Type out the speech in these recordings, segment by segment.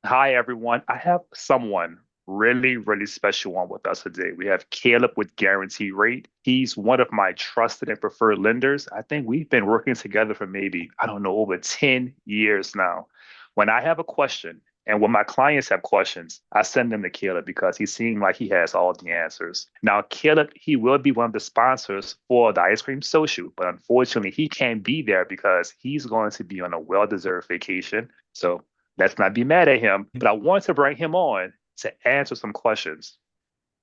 Hi, everyone. I have someone really, really special on with us today. We have Caleb with Guarantee Rate. He's one of my trusted and preferred lenders. I think we've been working together for maybe, I don't know, over 10 years now. When I have a question and when my clients have questions, I send them to Caleb because he seems like he has all the answers. Now, Caleb, he will be one of the sponsors for the Ice Cream Social, but unfortunately, he can't be there because he's going to be on a well-deserved vacation. So let's not be mad at him, but I want to bring him on to answer some questions.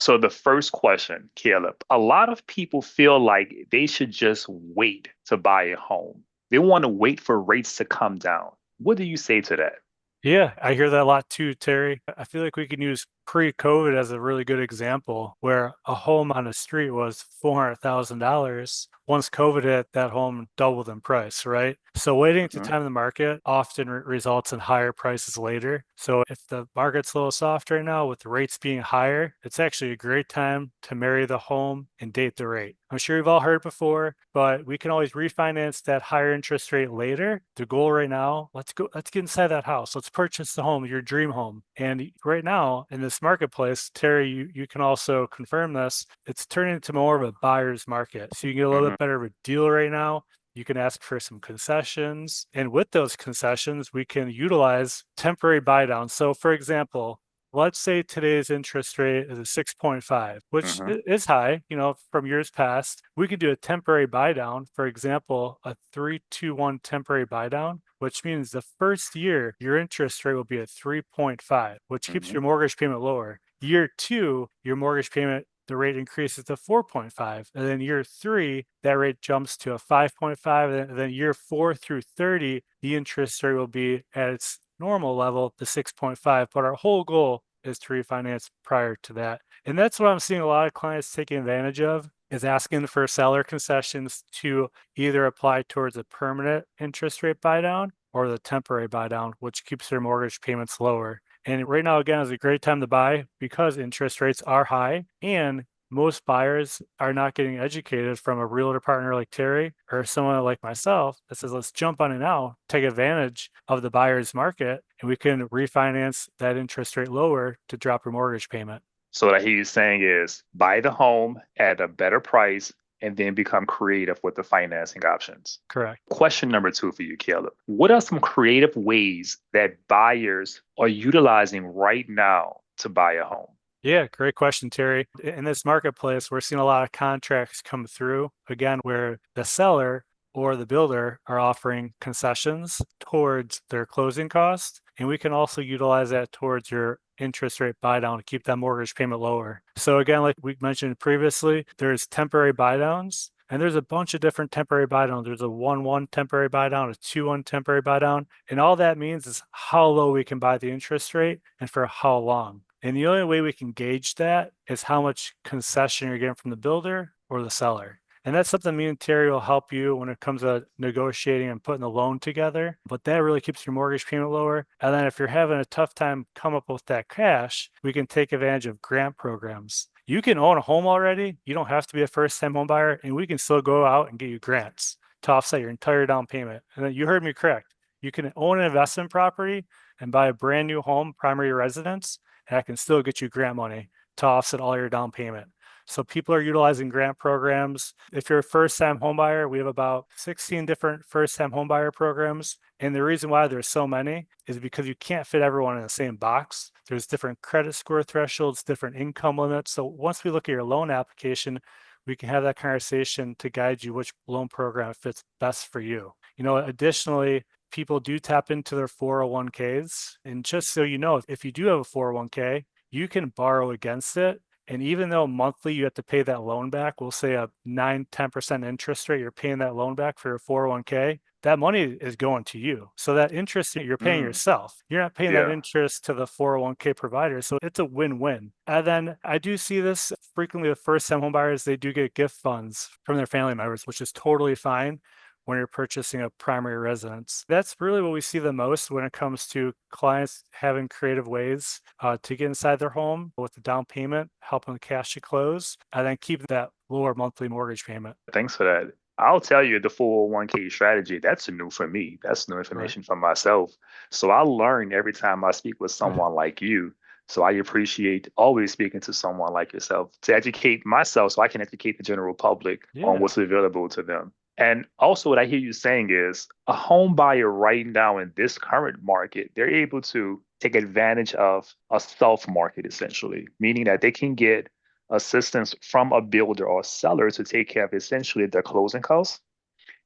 So, the first question, Caleb, a lot of people feel like they should just wait to buy a home. They want to wait for rates to come down. What do you say to that? Yeah, I hear that a lot too, Terry. I feel like we can use pre-COVID as a really good example where a home on the street was $400,000. Once COVID hit, that home doubled in price, right? So waiting to Mhm. time the market often results in higher prices later. So if the market's a little soft right now with the rates being higher, it's actually a great time to marry the home and date the rate. I'm sure you've all heard before, but we can always refinance that higher interest rate later. The goal right now, let's get inside that house. Let's purchase the home, your dream home. And right now in this marketplace, Terry, you can also confirm this, it's turning into more of a buyer's market. So you can get a little Mhm. bit better of a deal right now. You can ask for some concessions. And with those concessions, we can utilize temporary buy downs. So for example, let's say today's interest rate is a 6.5, which Mhm. is high, from years past. We could do a temporary buy down, for example, a 3-2-1 temporary buy down, which means the first year your interest rate will be at 3.5, which keeps Mhm. your mortgage payment lower. Year two, your mortgage payment, the rate increases to 4.5. And then year three, that rate jumps to a 5.5. And then year 4 through 30, the interest rate will be at its normal level, the 6.5. But our whole goal is to refinance prior to that. And that's what I'm seeing a lot of clients taking advantage of, is asking for seller concessions to either apply towards a permanent interest rate buy down or the temporary buy down, which keeps their mortgage payments lower. And right now, again, is a great time to buy because interest rates are high and most buyers are not getting educated from a realtor partner like Terry or someone like myself that says, let's jump on it now, take advantage of the buyer's market, and we can refinance that interest rate lower to drop your mortgage payment. So, what he's saying is buy the home at a better price and then become creative with the financing options. Correct. Question number two for you, Caleb. What are some creative ways that buyers are utilizing right now to buy a home? Yeah, great question, Terry. In this marketplace, we're seeing a lot of contracts come through, again, where the seller or the builder are offering concessions towards their closing costs. And we can also utilize that towards your interest rate buy down to keep that mortgage payment lower. So again, like we mentioned previously, there's temporary buy downs. And there's a bunch of different temporary buy downs. There's a 1-1 temporary buy down, a 2-1 temporary buy down. And all that means is how low we can buy the interest rate and for how long. And the only way we can gauge that is how much concession you're getting from the builder or the seller. And that's something me and Terry will help you when it comes to negotiating and putting the loan together. But that really keeps your mortgage payment lower. And then if you're having a tough time come up with that cash, we can take advantage of grant programs. You can own a home already. You don't have to be a first-time home buyer, and we can still go out and get you grants to offset your entire down payment. And then you heard me correct. You can own an investment property and buy a brand new home, primary residence, and I can still get you grant money to offset all your down payment. So people are utilizing grant programs. If you're a first-time homebuyer, we have about 16 different first-time homebuyer programs. And the reason why there's so many is because you can't fit everyone in the same box. There's different credit score thresholds, different income limits. So once we look at your loan application, we can have that conversation to guide you which loan program fits best for you. Additionally, people do tap into their 401ks. And just so you know, if you do have a 401k, you can borrow against it. And even though monthly you have to pay that loan back, we'll say a 9-10% interest rate, you're paying that loan back for your 401k, that money is going to you. So that interest you're paying Mm, yourself. You're not paying that yeah. interest to the 401k provider. So it's a win-win. And then I do see this frequently with first-time home buyers, they do get gift funds from their family members, which is totally fine when you're purchasing a primary residence. That's really what we see the most when it comes to clients having creative ways to get inside their home with the down payment, helping the cash to close, and then keep that lower monthly mortgage payment. Thanks for that. I'll tell you the 401k strategy, that's new for me. That's new Right. information for myself. So I learn every time I speak with someone like you. So I appreciate always speaking to someone like yourself to educate myself so I can educate the general public on Yeah, what's available to them. And also, what I hear you saying is a home buyer right now in this current market, they're able to take advantage of a soft market essentially, meaning that they can get assistance from a builder or seller to take care of essentially their closing costs.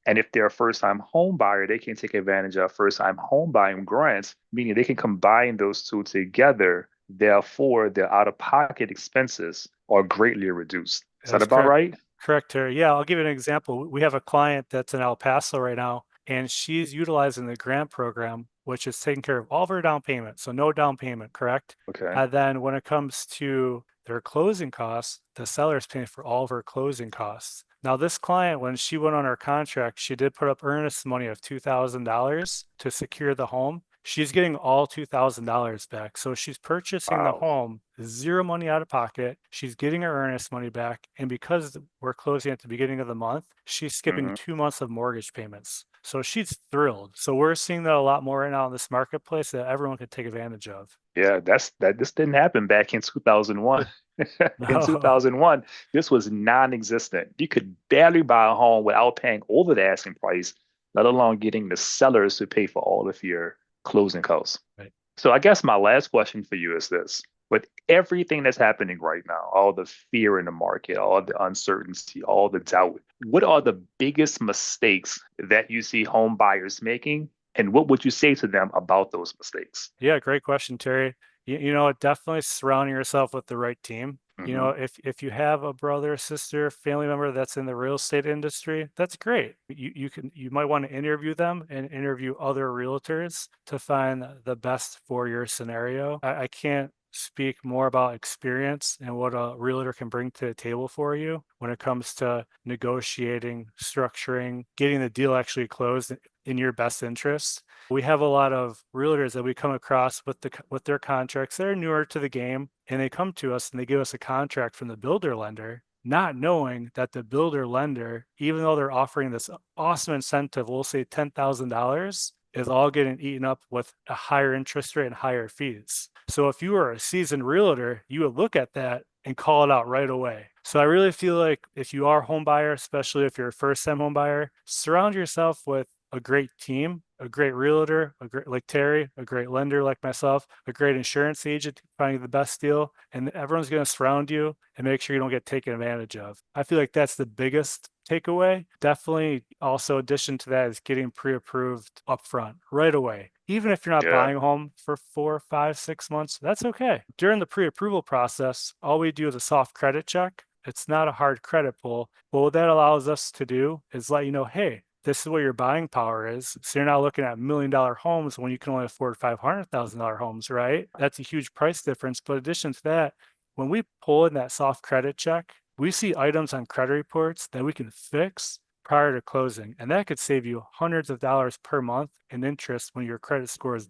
And if they're a first time home buyer, they can take advantage of first time home buying grants, meaning they can combine those two together. Therefore, their out of pocket expenses are greatly reduced. Is that that's about correct. right? Correct, Terry. Yeah, I'll give you an example. We have a client that's in El Paso right now, and she's utilizing the grant program, which is taking care of all of her down payment. So no down payment, correct? Okay. And then when it comes to their closing costs, the seller is paying for all of her closing costs. Now, this client, when she went on her contract, she did put up earnest money of $2,000 to secure the home. She's getting all $2,000 back. So she's purchasing the Wow. home, zero money out of pocket. She's getting her earnest money back. And because we're closing at the beginning of the month, she's skipping Hmm. 2 months of mortgage payments. So she's thrilled. So we're seeing that a lot more right now in this marketplace that everyone could take advantage of. Yeah, this didn't happen back in 2001. In No. 2001, this was non-existent. You could barely buy a home without paying over the asking price, let alone getting the sellers to pay for all of your closing costs. Right. So I guess my last question for you is this. With everything that's happening right now, all the fear in the market, all the uncertainty, all the doubt, what are the biggest mistakes that you see home buyers making? And what would you say to them about those mistakes? Yeah, great question, Terry. Definitely surrounding yourself with the right team. Hmm. If you have a brother, sister, family member that's in the real estate industry, that's great. You might want to interview them and interview other realtors to find the best for your scenario. I can't speak more about experience and what a realtor can bring to the table for you when it comes to negotiating, structuring, getting the deal actually closed in your best interest. We have a lot of realtors that we come across with their contracts. They're newer to the game, and they come to us and they give us a contract from the builder lender, not knowing that the builder lender, even though they're offering this awesome incentive, we'll say $10,000, is all getting eaten up with a higher interest rate and higher fees. So if you were a seasoned realtor, you would look at that and call it out right away. So I really feel like if you are a home buyer, especially if you're a first time home buyer, surround yourself with a great team, a great realtor, a great like Terry, a great lender like myself, a great insurance agent finding the best deal, and everyone's going to surround you and make sure you don't get taken advantage of. I feel like that's the biggest takeaway. Definitely also addition to that is getting pre-approved upfront right away. Even if you're not Yeah. buying a home for 4, 5, 6 months, that's okay. During the pre-approval process, all we do is a soft credit check. It's not a hard credit pull. But what that allows us to do is let you know, hey, this is what your buying power is. So you're not looking at $1 million homes when you can only afford $500,000 homes, right? That's a huge price difference. But in addition to that, when we pull in that soft credit check, we see items on credit reports that we can fix prior to closing. And that could save you hundreds of dollars per month in interest when your credit score is,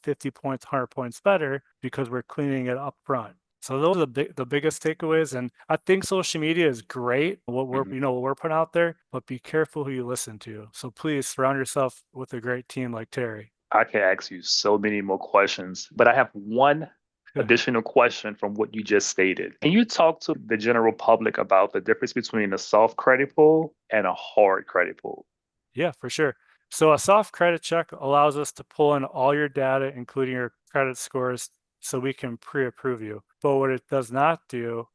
50 points, 100 points better because we're cleaning it up front. So those are the biggest takeaways. And I think social media is great, Mhm. what we're putting out there, but be careful who you listen to. So please surround yourself with a great team like Terry. I can ask you so many more questions, but I have one additional question from what you just stated. Can you talk to the general public about the difference between a soft credit pull and a hard credit pull? Yeah, for sure. So a soft credit check allows us to pull in all your data, including your credit scores, so we can pre-approve you. But what it does not do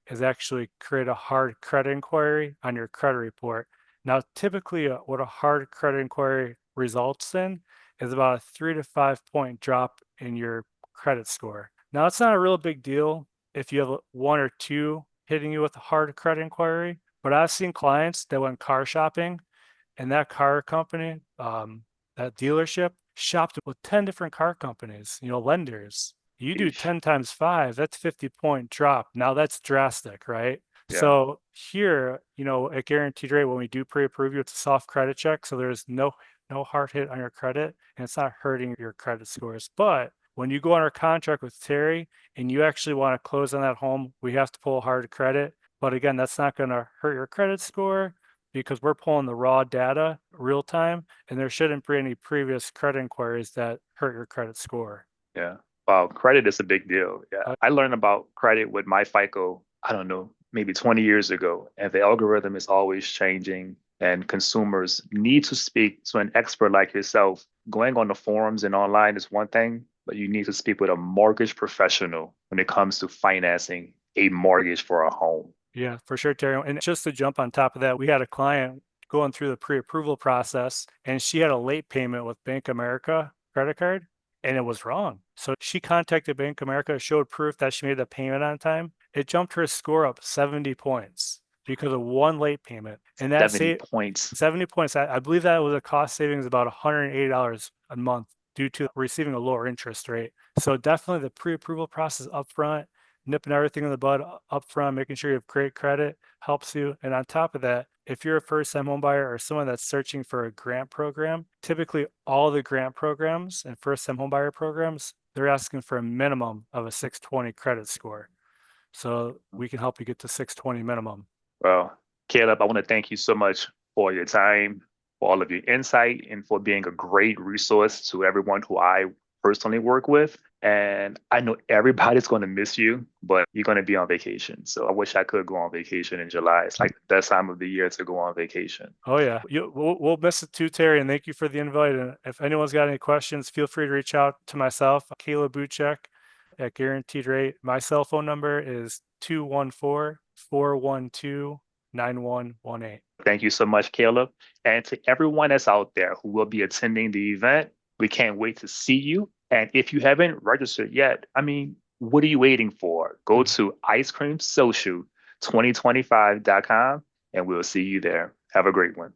is actually create a hard credit inquiry on your credit report. Now, typically, what a hard credit inquiry results in is about a 3 to 5 point drop in your credit score. Now, it's not a real big deal if you have one or two hitting you with a hard credit inquiry, but I've seen clients that went car shopping and that car company, that dealership shopped with 10 different car companies, lenders. You do Eesh. 10 times five, that's 50-point drop. Now that's drastic, right? Yeah. So here, at Guaranteed Rate, when we do pre-approve you, it's a soft credit check. So there's no hard hit on your credit and it's not hurting your credit scores. But when you go on our contract with Terry and you actually want to close on that home, we have to pull hard credit. But again, that's not going to hurt your credit score. because we're pulling the raw data real time, and there shouldn't be any previous credit inquiries that hurt your credit score. Yeah. Wow, credit is a big deal. Yeah. Uh, I learned about credit with my FICO, I don't know, maybe 20 years ago. And the algorithm is always changing, and consumers need to speak to an expert like yourself. Going on the forums and online is one thing, but you need to speak with a mortgage professional when it comes to financing a mortgage for a home. Yeah, for sure, Terry. And just to jump on top of that, we had a client going through the pre-approval process, and she had a late payment with Bank of America credit card, and it was wrong. So she contacted Bank of America, showed proof that she made the payment on time. It jumped her score up 70 points because of one late payment. And that 70 saved points. 70 points. I believe that was a cost savings about $180 a month due to receiving a lower interest rate. So definitely the pre-approval process upfront, nipping everything in the bud up front, making sure you have great credit helps you. And on top of that, if you're a first-time home buyer or someone that's searching for a grant program, typically all the grant programs and first-time home buyer programs, they're asking for a minimum of a 620 credit score. So we can help you get to 620 minimum. Well, Caleb, I want to thank you so much for your time, for all of your insight, and for being a great resource to everyone who I personally work with. And I know everybody's going to miss you, but you're going to be on vacation. So I wish I could go on vacation in July. It's like the best time of the year to go on vacation. Oh yeah, we'll miss it too, Terry. And thank you for the invite. And if anyone's got any questions, feel free to reach out to myself, Caleb Buchek at Guaranteed Rate. My cell phone number is 214-412-9118. Thank you so much, Caleb. And to everyone that's out there who will be attending the event, we can't wait to see you. And if you haven't registered yet, I mean, what are you waiting for? Go to icecreamsocial2025.com and we'll see you there. Have a great one.